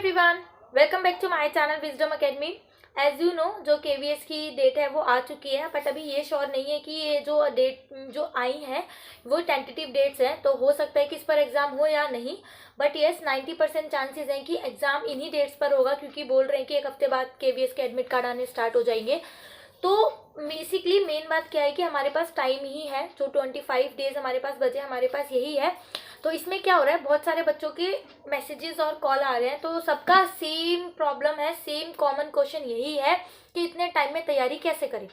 Everyone, welcome back to my channel Wisdom Academy. As you know जो KVS की date है वो आ चुकी है, बट अभी ये श्योर नहीं है कि ये जो डेट जो आई है वो टेंटेटिव डेट्स हैं, तो हो सकता है कि इस पर एग्जाम हो या नहीं। बट येस 90% चांसेस हैं कि एग्जाम इन्हीं डेट्स पर होगा, क्योंकि बोल रहे हैं कि एक हफ्ते बाद केवीएस के एडमिट कार्ड आने स्टार्ट हो जाएंगे। तो बेसिकली मेन बात क्या है कि हमारे पास टाइम ही है, जो 25 डेज हमारे पास बचे हमारे पास यही है। तो इसमें क्या हो रहा है, बहुत सारे बच्चों के मैसेजेस और कॉल आ रहे हैं, तो सबका सेम प्रॉब्लम है, सेम कॉमन क्वेश्चन यही है कि इतने टाइम में तैयारी कैसे करें।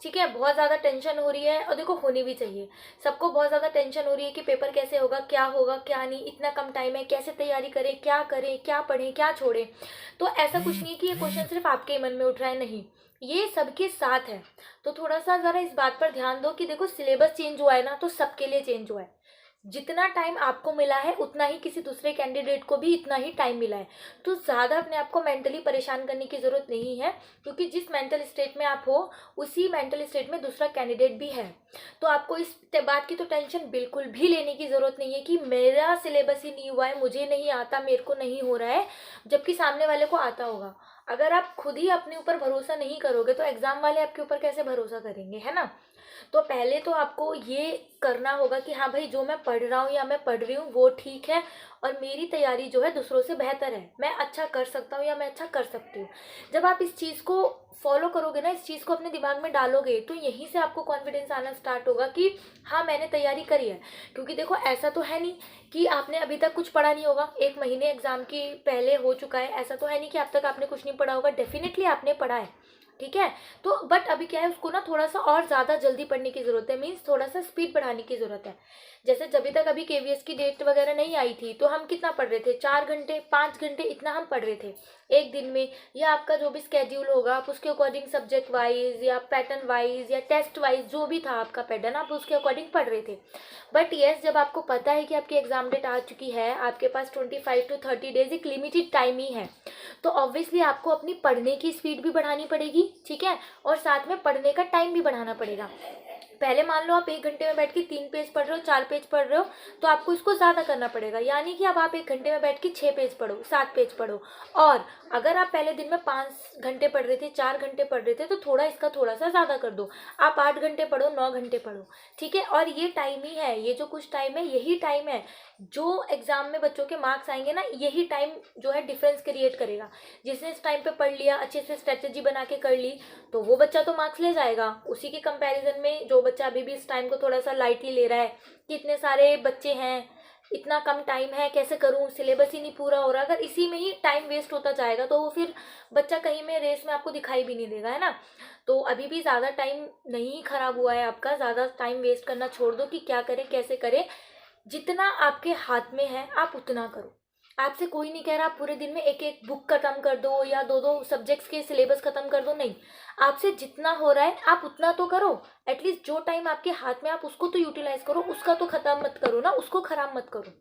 ठीक है, बहुत ज़्यादा टेंशन हो रही है, और देखो होनी भी चाहिए। सबको बहुत ज़्यादा टेंशन हो रही है कि पेपर कैसे होगा क्या नहीं, इतना कम टाइम है, कैसे तैयारी करें, क्या पढ़ें, क्या छोड़ें। तो ऐसा कुछ नहीं है कि ये क्वेश्चन सिर्फ आपके ही मन में उठ रहा है, नहीं, ये सबके साथ है। तो थोड़ा सा ज़रा इस बात पर ध्यान दो कि देखो सिलेबस चेंज हुआ है ना, तो सबके लिए चेंज हुआ है। जितना टाइम आपको मिला है उतना ही किसी दूसरे कैंडिडेट को भी इतना ही टाइम मिला है। तो ज़्यादा अपने आप को मेंटली परेशान करने की ज़रूरत नहीं है, क्योंकि जिस मेंटल स्टेट में आप हो उसी मेंटल स्टेट में दूसरा कैंडिडेट भी है। तो आपको इस बात की तो टेंशन बिल्कुल भी लेने की ज़रूरत नहीं है कि मेरा सिलेबस ही नहीं हुआ है, मुझे नहीं आता, मेरे को नहीं हो रहा है, जबकि सामने वाले को आता होगा। अगर आप खुद ही अपने ऊपर भरोसा नहीं करोगे तो एग्ज़ाम वाले आपके ऊपर कैसे भरोसा करेंगे, है ना। तो पहले तो आपको ये करना होगा कि हाँ भाई, जो मैं पढ़ रहा हूँ या मैं पढ़ रही हूँ वो ठीक है, और मेरी तैयारी जो है दूसरों से बेहतर है, मैं अच्छा कर सकता हूँ या मैं अच्छा कर सकती हूँ। जब आप इस चीज़ को फॉलो करोगे ना, इस चीज़ को अपने दिमाग में डालोगे, तो यहीं से आपको कॉन्फिडेंस आना स्टार्ट होगा कि हाँ मैंने तैयारी करी है। क्योंकि देखो ऐसा तो है नहीं कि आपने अभी तक कुछ पढ़ा नहीं होगा, 1 महीने एग्जाम की पहले हो चुका है, ऐसा तो है नहीं कि अब तक आपने कुछ नहीं पढ़ा होगा, डेफिनेटली आपने पढ़ा है। ठीक है, तो बट अभी क्या है, उसको ना थोड़ा सा और ज़्यादा जल्दी पढ़ने की ज़रूरत है, मीन्स थोड़ा सा स्पीड बढ़ाने की ज़रूरत है। जैसे जब तक अभी केवीएस की डेट वगैरह नहीं आई थी तो हम कितना पढ़ रहे थे, 4 घंटे 5 घंटे इतना हम पढ़ रहे थे एक दिन में। या आपका जो भी स्केड्यूल होगा आप उसके अकॉर्डिंग सब्जेक्ट वाइज या पैटर्न वाइज या टेस्ट वाइज जो भी था आपका पैटर्न, आप उसके अकॉर्डिंग पढ़ रहे थे। बट येस, जब आपको पता है कि आपकी एग्जाम डेट आ चुकी है, आपके पास 25 to 30 डेज एक लिमिटेड टाइम ही है, तो ऑब्वियसली आपको अपनी पढ़ने की स्पीड भी बढ़ानी पड़ेगी। ठीक है, और साथ में पढ़ने का टाइम भी बढ़ाना पड़ेगा। पहले मान लो आप 1 घंटे में बैठ के 3 पेज पढ़ रहे हो, 4 पेज पढ़ रहे हो, तो आपको इसको ज़्यादा करना पड़ेगा, यानी कि अब आप 1 घंटे में बैठ के 6 पेज पढ़ो, 7 पेज पढ़ो। और अगर आप पहले दिन में 5 घंटे पढ़ रहे थे, 4 घंटे पढ़ रहे थे, तो थोड़ा इसका थोड़ा सा ज़्यादा कर दो, आप 8 घंटे पढ़ो, 9 घंटे पढ़ो। ठीक है, और ये टाइम ही है, ये जो कुछ टाइम है यही टाइम है जो एग्जाम में बच्चों के मार्क्स आएंगे ना, यही टाइम जो है डिफरेंस क्रिएट करेगा। जिसने इस टाइम पे पढ़ लिया, अच्छे से स्ट्रेटेजी बना के कर ली, तो वो बच्चा तो मार्क्स ले जाएगा। उसी के कंपैरिजन में जो बच्चा अभी भी इस टाइम को थोड़ा सा लाइटली ले रहा है कि इतने सारे बच्चे हैं, इतना कम टाइम है, कैसे करूं, सिलेबस ही नहीं पूरा हो रहा, अगर इसी में ही टाइम वेस्ट होता जाएगा तो वो फिर बच्चा कहीं में रेस में आपको दिखाई भी नहीं देगा, है ना। तो अभी भी ज़्यादा टाइम नहीं खराब हुआ है आपका, ज़्यादा टाइम वेस्ट करना छोड़ दो कि क्या करें कैसे करें। जितना आपके हाथ में है आप उतना करो। आपसे कोई नहीं कह रहा आप पूरे दिन में एक एक बुक खत्म कर दो या दो दो सब्जेक्ट्स के सिलेबस खत्म कर दो, नहीं। आपसे जितना हो रहा है आप उतना तो करो। एटलीस्ट जो टाइम आपके हाथ में आप उसको तो यूटिलाइज करो, उसका तो खत्म मत करो ना, उसको खराब मत करो।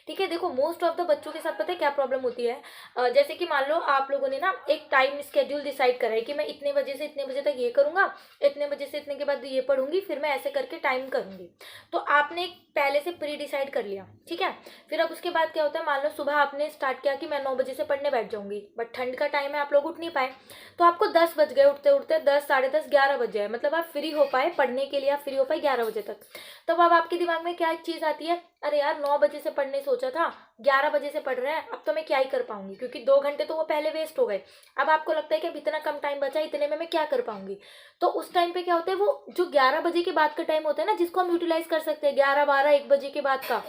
ठीक है, देखो मोस्ट ऑफ द बच्चों के साथ पता है क्या प्रॉब्लम होती है। जैसे कि मान लो आप लोगों ने ना एक टाइम स्केड्यूल डिसाइड करा है कि मैं इतने बजे से इतने बजे तक ये करूंगा, इतने बजे से इतने के बाद ये पढ़ूंगी, फिर मैं ऐसे करके टाइम करूंगी। तो आपने एक पहले से प्री डिसाइड कर लिया, ठीक है। फिर अब उसके बाद क्या होता है, मान लो सुबह आपने स्टार्ट किया कि मैं 9 बजे से पढ़ने बैठ जाऊंगी, बट ठंड का टाइम है, आप लोग उठ नहीं पाए, तो आपको 10 बज गए उठते उठते, 10 साढ़े 10 11 बज जाए, मतलब आप फ्री हो पाए पढ़ने के लिए, आप फ्री हो पाए 11 बजे तक। तब अब आपके दिमाग में क्या एक चीज़ आती है, अरे यार 9 बजे से पढ़ने सोचा था, 11 बजे से पढ़ रहे हैं, अब तो मैं क्या ही कर पाऊंगी, क्योंकि 2 घंटे तो वो पहले वेस्ट हो गए। अब आपको लगता है कि अब इतना कम टाइम बचा, इतने में मैं क्या कर पाऊंगी। तो उस टाइम पे क्या होता है, वो जो 11 बजे के बाद का टाइम होता है ना, जिसको हम यूटिलाइज कर सकते हैं 11 12 1 बजे के बाद का,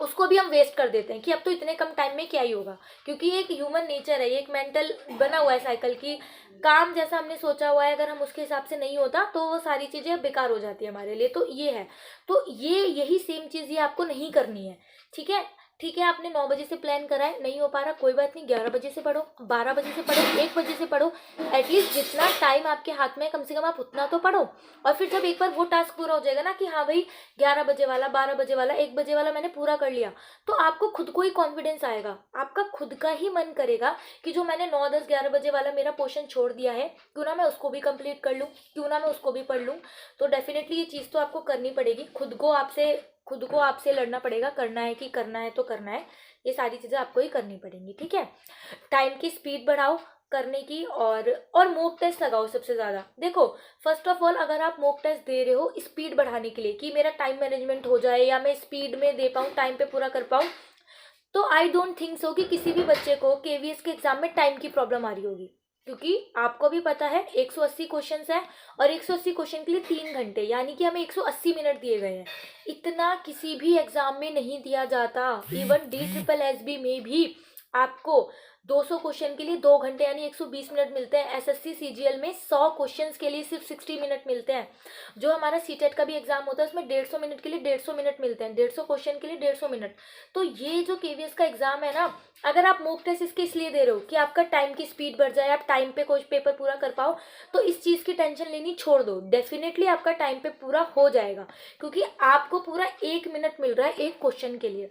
उसको भी हम वेस्ट कर देते हैं कि अब तो इतने कम टाइम में क्या ही होगा। क्योंकि ये एक ह्यूमन नेचर है, ये एक मेंटल बना हुआ है साइकिल की, काम जैसा हमने सोचा हुआ है, अगर हम उसके हिसाब से नहीं होता तो वो सारी चीज़ें बेकार हो जाती है हमारे लिए। तो ये है, तो ये यही सेम चीज़ ये आपको नहीं करनी है। ठीक है, ठीक है, आपने 9 बजे से प्लान करा है, नहीं हो पा रहा, कोई बात नहीं, 11 बजे से पढ़ो, 12 बजे से पढ़ो, 1 बजे से पढ़ो। एटलीस्ट जितना टाइम आपके हाथ में है, कम से कम आप उतना तो पढ़ो। और फिर जब एक बार वो टास्क पूरा हो जाएगा ना कि हाँ भाई 11 बजे वाला, 12 बजे वाला, 1 बजे वाला मैंने पूरा कर लिया, तो आपको खुद को ही कॉन्फिडेंस आएगा, आपका खुद का ही मन करेगा कि जो मैंने 9 10 11 बजे वाला मेरा पोर्शन छोड़ दिया है, क्यों ना मैं उसको भी कंप्लीट कर लूँ, क्यों ना मैं उसको भी पढ़ लूँ। तो डेफिनेटली ये चीज़ तो आपको करनी पड़ेगी, खुद को आपसे लड़ना पड़ेगा, करना है कि करना है तो करना है। ये सारी चीज़ें आपको ही करनी पड़ेंगी, ठीक है। टाइम की स्पीड बढ़ाओ करने की, और मॉक टेस्ट लगाओ सबसे ज़्यादा। देखो, फर्स्ट ऑफ ऑल अगर आप मॉक टेस्ट दे रहे हो स्पीड बढ़ाने के लिए कि मेरा टाइम मैनेजमेंट हो जाए या मैं स्पीड में दे पाऊँ, टाइम पे पूरा कर पाऊँ, तो आई डोंट थिंक सो कि किसी भी बच्चे को केवीएस के एग्जाम में टाइम की प्रॉब्लम आ रही होगी, क्योंकि आपको भी पता है 180 क्वेश्चंस है और 180 क्वेश्चन के लिए 3 घंटे, यानी कि हमें 180 मिनट दिए गए हैं। इतना किसी भी एग्जाम में नहीं दिया जाता। इवन DSSB में भी आपको 200 क्वेश्चन के लिए 2 घंटे यानी 120 मिनट मिलते हैं। एसएससी सीजीएल में 100 क्वेश्चंस के लिए सिर्फ 60 मिनट मिलते हैं। जो हमारा सीटेट का भी एग्जाम होता है उसमें 150 मिनट के लिए 150 मिनट मिलते हैं, 150 क्वेश्चन के लिए 150 मिनट। तो ये जो केवीएस का एग्जाम है ना, अगर आप मॉक टेस्ट इसके इसलिए दे रहे हो कि आपका टाइम की स्पीड बढ़ जाए, आप टाइम पे कोई पेपर पूरा कर पाओ, तो इस चीज़ की टेंशन लेनी छोड़ दो। डेफिनेटली आपका टाइम पे पूरा हो जाएगा, क्योंकि आपको पूरा 1 मिनट मिल रहा है एक क्वेश्चन के लिए।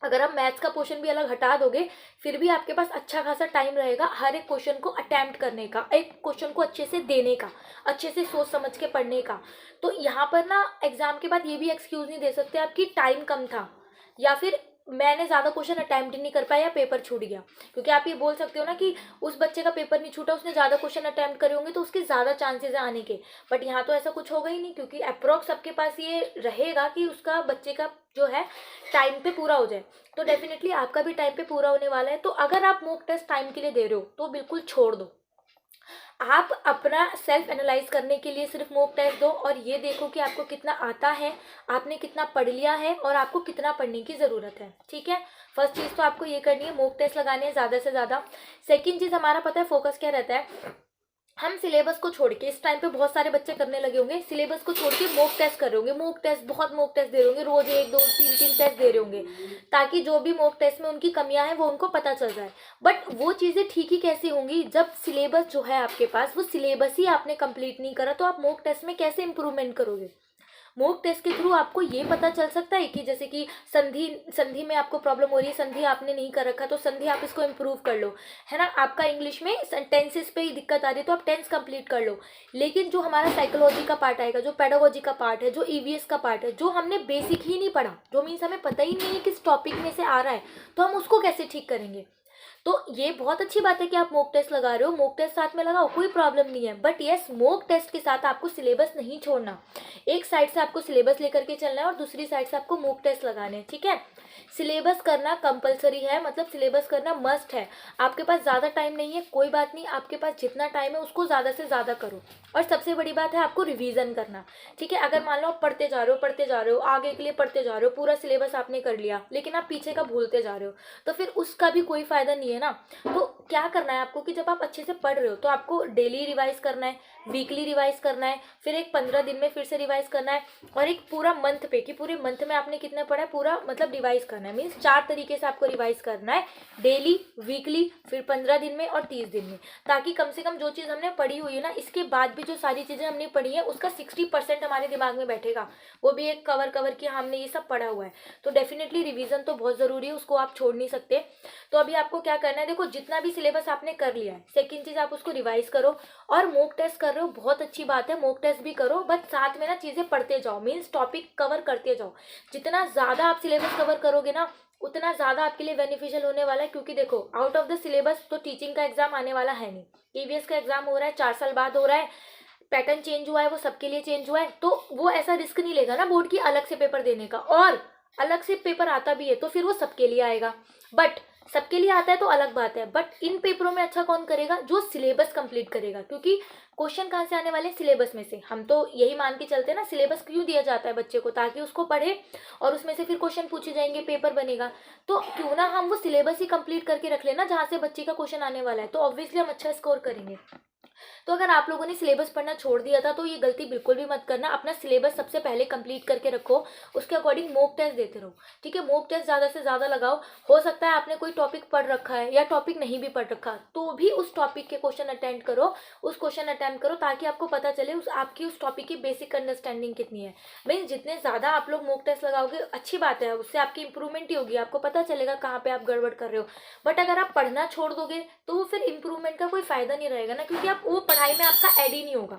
अगर आप मैथ्स का पोर्शन भी अलग हटा दोगे फिर भी आपके पास अच्छा खासा टाइम रहेगा हर एक क्वेश्चन को अटेम्प्ट करने का, एक क्वेश्चन को अच्छे से देने का, अच्छे से सोच समझ के पढ़ने का। तो यहाँ पर ना एग्जाम के बाद ये भी एक्सक्यूज नहीं दे सकते आपकी टाइम कम था या फिर मैंने ज़्यादा क्वेश्चन अटेम्प्ट नहीं कर पाया या पेपर छूट गया, क्योंकि आप ये बोल सकते हो ना कि उस बच्चे का पेपर नहीं छूटा, उसने ज़्यादा क्वेश्चन अटेम्प्ट करे होंगे तो उसके ज़्यादा चांसेस है आने के। बट यहाँ तो ऐसा कुछ होगा ही नहीं, क्योंकि अप्रॉक्स आपके पास ये रहेगा कि उसका बच्चे का जो है टाइम पे पूरा हो जाए। तो डेफिनेटली आपका भी टाइम पे पूरा होने वाला है। तो अगर आप मॉक टेस्ट टाइम के लिए दे रहे हो तो बिल्कुल छोड़ दो। आप अपना सेल्फ एनालाइज करने के लिए सिर्फ मॉक टेस्ट दो और ये देखो कि आपको कितना आता है, आपने कितना पढ़ लिया है और आपको कितना पढ़ने की ज़रूरत है, ठीक है। फर्स्ट चीज़ तो आपको ये करनी है, मॉक टेस्ट लगाने हैं ज़्यादा से ज़्यादा। सेकंड चीज़ हमारा पता है फोकस क्या रहता है, हम सिलेबस को छोड़ के, इस टाइम पे बहुत सारे बच्चे करने लगे होंगे, सिलेबस को छोड़ के मॉक टेस्ट कर रहे होंगे, मॉक टेस्ट बहुत मॉक टेस्ट दे रहे होंगे, रोज 1 2 3 3 टेस्ट दे रहे होंगे, ताकि जो भी मॉक टेस्ट में उनकी कमियां हैं वो उनको पता चल जाए। बट वो चीज़ें ठीक ही कैसे होंगी जब सिलेबस जो है आपके पास वो सिलेबस ही आपने कंप्लीट नहीं करा, तो आप मॉक टेस्ट में कैसे इंप्रूवमेंट करोगे। मॉक टेस्ट के थ्रू आपको ये पता चल सकता है कि जैसे कि संधि में आपको प्रॉब्लम हो रही है, संधि आपने नहीं कर रखा तो संधि आप इसको इम्प्रूव कर लो, है ना। आपका इंग्लिश में टेंसेस पे ही दिक्कत आ रही है तो आप टेंस कंप्लीट कर लो। लेकिन जो हमारा साइकोलॉजी का पार्ट आएगा, जो पेडागोजी का पार्ट है, जो ईवीएस का पार्ट है, जो हमने बेसिक ही नहीं पढ़ा, जो मीन्स हमें पता ही नहीं है किस टॉपिक में से आ रहा है, तो हम उसको कैसे ठीक करेंगे। तो ये बहुत अच्छी बात है कि आप मॉक टेस्ट लगा रहे हो, मॉक टेस्ट साथ में लगाओ, कोई प्रॉब्लम नहीं है। बट यस, मॉक टेस्ट के साथ आपको सिलेबस नहीं छोड़ना, एक साइड से आपको सिलेबस लेकर के चलना है और दूसरी साइड से आपको मॉक टेस्ट लगाने हैं, ठीक है। सिलेबस करना कंपलसरी है, मतलब सिलेबस करना मस्ट है। आपके पास ज़्यादा टाइम नहीं है, कोई बात नहीं, आपके पास जितना टाइम है उसको ज़्यादा से ज़्यादा करो। और सबसे बड़ी बात है आपको रिवीजन करना, ठीक है। अगर मान लो आप पढ़ते जा रहे हो, आगे के लिए पढ़ते जा रहे हो, पूरा सिलेबस आपने कर लिया लेकिन आप पीछे का भूलते जा रहे हो, तो फिर उसका भी कोई फायदा नहीं है ना। तो क्या करना है आपको कि जब आप अच्छे से पढ़ रहे हो तो आपको डेली रिवाइज करना है, वीकली रिवाइज करना है, फिर एक 15 दिन में फिर से रिवाइज करना है, और एक पूरा मंथ पे कि पूरे मंथ में आपने कितना पढ़ा है पूरा मतलब रिवाइज करना है। मीन्स 4 तरीके से आपको रिवाइज करना है, डेली, वीकली, फिर 15 दिन में और 30 दिन में, ताकि कम से कम जो चीज़ हमने पढ़ी हुई है ना, इसके बाद भी जो सारी चीज़ें हमने पढ़ी है उसका 60% हमारे दिमाग में बैठेगा, वो भी एक कवर कि हमने ये सब पढ़ा हुआ है। तो डेफिनेटली रिवीजन तो बहुत ज़रूरी है, उसको आप छोड़ नहीं सकते। तो अभी आपको क्या करना है, देखो जितना भी सिलेबस आपने कर लिया है, सेकंड चीज़ आप उसको रिवाइज करो, और मॉक टेस्ट कर रहे हो बहुत अच्छी बात है, मॉक टेस्ट भी करो, बट साथ में ना चीज़ें पढ़ते जाओ, मीन्स टॉपिक कवर करते जाओ। जितना ज़्यादा आप सिलेबस कवर करोगे ना उतना ज़्यादा आपके लिए बेनिफिशियल होने वाला है, क्योंकि देखो आउट ऑफ द सिलेबस तो टीचिंग का एग्जाम आने वाला है नहीं, ईवीएस का एग्जाम हो रहा है 4 साल बाद हो रहा है, पैटर्न चेंज हुआ है, वो सबके लिए चेंज हुआ है, तो वो ऐसा रिस्क नहीं लेगा ना बोर्ड की अलग से पेपर देने का, और अलग से पेपर आता भी है तो फिर वो सबके लिए आएगा। बट सबके लिए आता है तो अलग बात है, बट इन पेपरों में अच्छा कौन करेगा, जो सिलेबस कंप्लीट करेगा, क्योंकि क्वेश्चन कहाँ से आने वाले हैं, सिलेबस में से। हम तो यही मान के चलते हैं ना, सिलेबस क्यों दिया जाता है बच्चे को, ताकि उसको पढ़े और उसमें से फिर क्वेश्चन पूछे जाएंगे, पेपर बनेगा। तो क्यों ना हम वो सिलेबस ही कंप्लीट करके रख लेना जहाँ से बच्चे का क्वेश्चन आने वाला है, तो ऑब्वियसली हम अच्छा स्कोर करेंगे। तो अगर आप लोगों ने सिलेबस पढ़ना छोड़ दिया था तो ये गलती बिल्कुल भी मत करना, अपना सिलेबस सबसे पहले कंप्लीट करके रखो, उसके अकॉर्डिंग मॉक टेस्ट देते रहो, ठीक है। मॉक टेस्ट ज़्यादा से ज़्यादा लगाओ। हो सकता है आपने कोई टॉपिक पढ़ रखा है या टॉपिक नहीं भी पढ़ रखा, तो भी उस टॉपिक के क्वेश्चन अटेम्प्ट करो, ताकि आपको पता चले आपकी उस टॉपिक की बेसिक अंडरस्टैंडिंग कितनी है। मीन्स जितने ज़्यादा आप लोग मॉक टेस्ट लगाओगे अच्छी बात है, उससे आपकी इंप्रूवमेंट ही होगी, आपको पता चलेगा कहाँ पे आप गड़बड़ कर रहे हो। बट अगर आप पढ़ना छोड़ दोगे तो वो फिर इंप्रूवमेंट का कोई फायदा नहीं रहेगा ना, क्योंकि आप वो पढ़ाई में आपका ऐड ही नहीं होगा।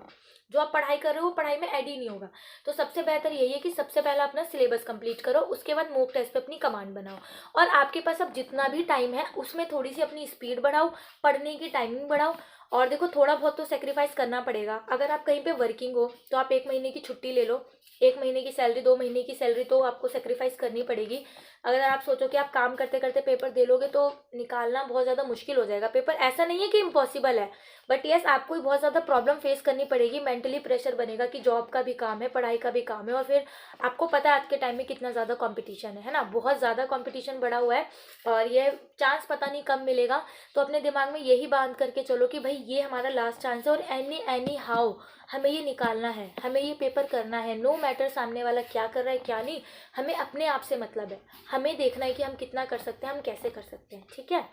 जो आप पढ़ाई कर रहे हो वो पढ़ाई में ऐड ही नहीं होगा। तो सबसे बेहतर यही है कि सबसे पहले अपना सिलेबस कंप्लीट करो, उसके बाद मॉक टेस्ट पे अपनी कमांड बनाओ, और आपके पास अब जितना भी टाइम है उसमें थोड़ी सी अपनी स्पीड बढ़ाओ, पढ़ने की टाइमिंग बढ़ाओ। और देखो थोड़ा बहुत तो सेक्रीफाइस करना पड़ेगा। अगर आप कहीं पे वर्किंग हो तो आप 1 महीने की छुट्टी ले लो, 1 महीने की सैलरी, 2 महीने की सैलरी तो आपको सेक्रीफाइस करनी पड़ेगी। अगर आप सोचो कि आप काम करते करते पेपर दे लोगे तो निकालना बहुत ज़्यादा मुश्किल हो जाएगा पेपर। ऐसा नहीं है कि इम्पॉसिबल है, बट यस आपको भी बहुत ज़्यादा प्रॉब्लम फेस करनी पड़ेगी, मेंटली प्रेशर बनेगा कि जॉब का भी काम है, पढ़ाई का भी काम है, और फिर आपको पता है आज के टाइम में कितना ज़्यादा कंपटीशन है ना, बहुत ज़्यादा कंपटीशन बढ़ा हुआ है, और ये चांस पता नहीं कब मिलेगा। तो अपने दिमाग में यही बांध करके चलो कि भाई ये हमारा लास्ट चांस है, और एनी हाउ हमें ये निकालना है, हमें ये पेपर करना है, नो मैटर सामने वाला क्या कर रहा है क्या नहीं, हमें अपने आप से मतलब है, हमें देखना है कि हम कितना कर सकते हैं, हम कैसे कर सकते हैं, ठीक है।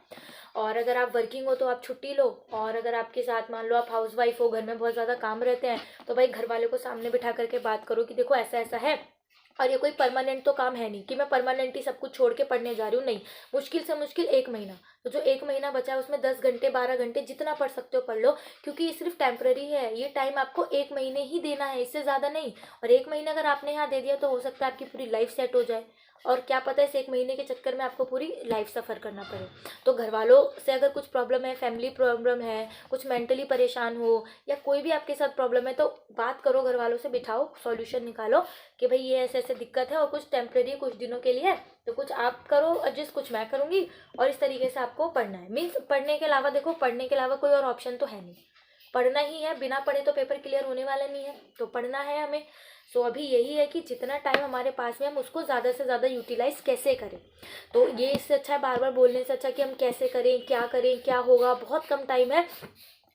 और अगर आप वर्किंग हो तो आप छुट्टी लो, और अगर आपके साथ मान लो आप हाउस वाइफ हो, घर में बहुत ज़्यादा काम रहते हैं, तो भाई घर वाले को सामने बिठा करके बात करो कि देखो ऐसा ऐसा है, और ये कोई परमानेंट तो काम है नहीं कि मैं परमानेंट ही सब कुछ छोड़ के पढ़ने जा रही हूँ, नहीं, मुश्किल से मुश्किल 1 महीना, तो जो 1 महीना बचा है उसमें 10 घंटे 12 घंटे जितना पढ़ सकते हो पढ़ लो, क्योंकि ये सिर्फ टेम्पररी है, ये टाइम आपको 1 महीने ही देना है, इससे ज़्यादा नहीं। और 1 महीना अगर आपने यहाँ दे दिया तो हो सकता है आपकी पूरी लाइफ सेट हो जाए, और क्या पता इस 1 महीने के चक्कर में आपको पूरी लाइफ सफ़र करना पड़े। तो घर वालों से अगर कुछ प्रॉब्लम है, फैमिली प्रॉब्लम है, कुछ मेंटली परेशान हो, या कोई भी आपके साथ प्रॉब्लम है, तो बात करो घर वालों से, बिठाओ, सॉल्यूशन निकालो कि भाई ये ऐसे ऐसे दिक्कत है और कुछ टेम्परेरी कुछ दिनों के लिए है, तो कुछ आप करो एडजस्ट, कुछ मैं करूँगी, और इस तरीके से आपको पढ़ना है। मीन्स पढ़ने के अलावा देखो, पढ़ने के अलावा कोई और ऑप्शन तो है नहीं, पढ़ना ही है, बिना पढ़े तो पेपर क्लियर होने वाला नहीं है, तो पढ़ना है हमें। सो अभी यही है कि जितना टाइम हमारे पास में हम उसको ज़्यादा से ज़्यादा यूटिलाइज कैसे करें। तो ये इससे अच्छा है बार बार बोलने से अच्छा कि हम कैसे करें क्या होगा, बहुत कम टाइम है,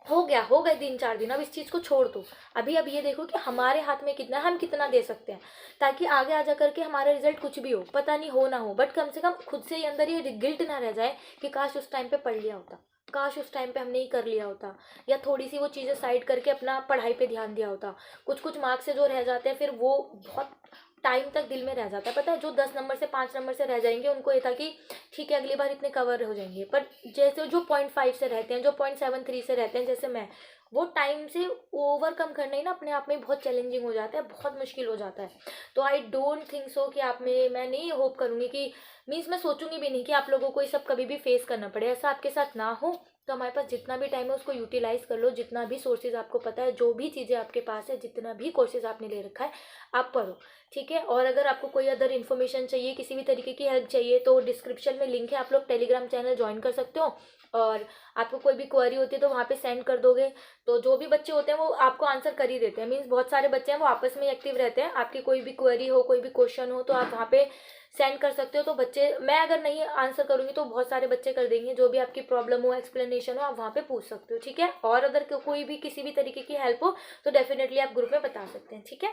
हो गए 3 4 दिन, अब इस चीज़ को छोड़ दो। अभी अब ये देखो कि हमारे हाथ में कितना, हम कितना दे सकते हैं, ताकि आगे आ जा करके हमारा रिजल्ट कुछ भी हो, पता नहीं हो ना हो, बट कम से कम खुद से ही अंदर ये गिल्ट ना रह जाए कि काश उस टाइम पे पढ़ लिया होता, काश उस टाइम पे हमने ही कर लिया होता, या थोड़ी सी वो चीज़ें साइड करके अपना पढ़ाई पे ध्यान दिया होता। कुछ कुछ मार्क्स से जो रह जाते हैं फिर वो बहुत टाइम तक दिल में रह जाता है। पता है जो 10 नंबर से 5 नंबर से रह जाएंगे उनको ये था कि ठीक है अगली बार इतने कवर हो जाएंगे, पर जैसे जो 0.5 से रहते हैं, जो 0.73 से रहते हैं, जैसे मैं, वो टाइम से ओवरकम करना ही ना अपने आप में बहुत चैलेंजिंग हो जाता है, बहुत मुश्किल हो जाता है। तो आई डोंट थिंक सो कि आप में, मैं नहीं होप करूँगी कि, मीन्स मैं सोचूंगी भी नहीं कि आप लोगों को ये सब कभी भी फेस करना पड़े, ऐसा आपके साथ ना हो। तो हमारे पास जितना भी टाइम है उसको यूटिलाइज कर लो, जितना भी सोर्सेज आपको पता है, जो भी चीज़ें आपके पास है, जितना भी कोर्सेज आपने ले रखा है, आप पढ़ो, ठीक है। और अगर आपको कोई अदर इन्फॉर्मेशन चाहिए, किसी भी तरीके की हेल्प चाहिए, तो डिस्क्रिप्शन में लिंक है, आप लोग टेलीग्राम चैनल ज्वाइन कर सकते हो, और आपको कोई भी क्वेरी होती है तो वहाँ पे सेंड कर दोगे, तो जो भी बच्चे होते हैं वो आपको आंसर कर ही देते हैं। मीन्स बहुत सारे बच्चे हैं वो आपस में एक्टिव रहते हैं, आपकी कोई भी क्वेरी हो, कोई भी क्वेश्चन हो, तो आप वहाँ पे सेंड कर सकते हो। तो बच्चे, मैं अगर नहीं आंसर करूँगी तो बहुत सारे बच्चे कर देंगे, जो भी आपकी प्रॉब्लम हो, एक्सप्लेनेशन हो, आप वहाँ पे पूछ सकते हो, ठीक है। और अगर कोई भी किसी भी तरीके की हेल्प हो तो डेफिनेटली आप ग्रुप में बता सकते हैं, ठीक है।